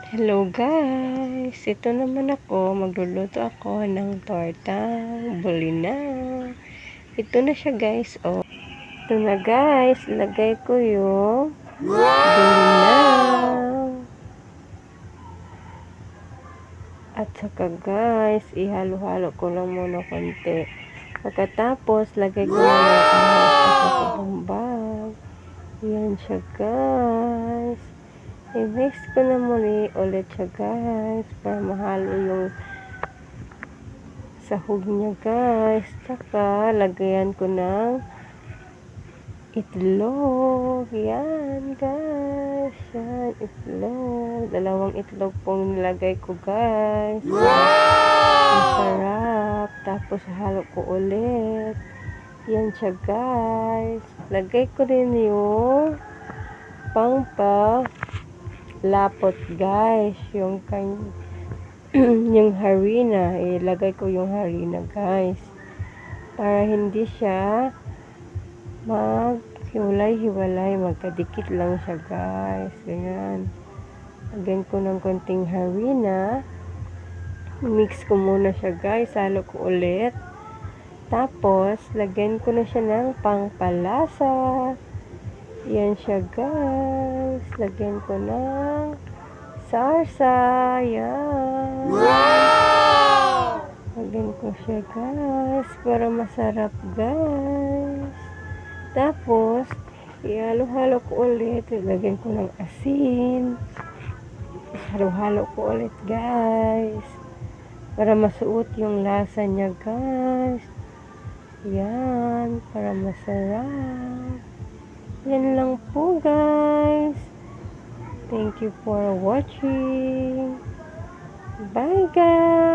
Hello guys! Ito naman ako, magluluto ako ng tortang bulinaw. Ito na siya guys, oh. Ito na guys, lagay ko yung bulinaw. At saka guys, ihalo-halo ko lang muna konti. Pagkatapos, lagay ko na yung ahas at saka bambang. Yan siya guys. I-mix ko na muli ulit siya guys para mahalo yung sahog niya guys. Tsaka lagayan ko ng itlog. Yan guys. Yan itlog. 2 itlog pong nilagay ko guys. Masarap. Tapos halo ko ulit. Yan siya guys. Lagay ko rin yung lapot guys, yung yung harina, ilagay ko yung harina guys para hindi siya maghiwalay-hiwalay, magkadikit lang siya guys. Ganyan, lagyan ko ng konting harina, mix ko muna siya guys, halo ko ulit, tapos lagyan ko na siya ng pangpalasa. Yan siya guys. Lagyan ko ng sarsa. Yan. Wow! Lagyan ko siya guys para masarap guys. Tapos, ihalo-halo ko ulit. Lagyan ko ng asin. Halo-halo ko ulit guys. Para masuot yung lasa niya guys. Yan. Para masarap. Yan lang po guys. Thank you for watching. Bye guys.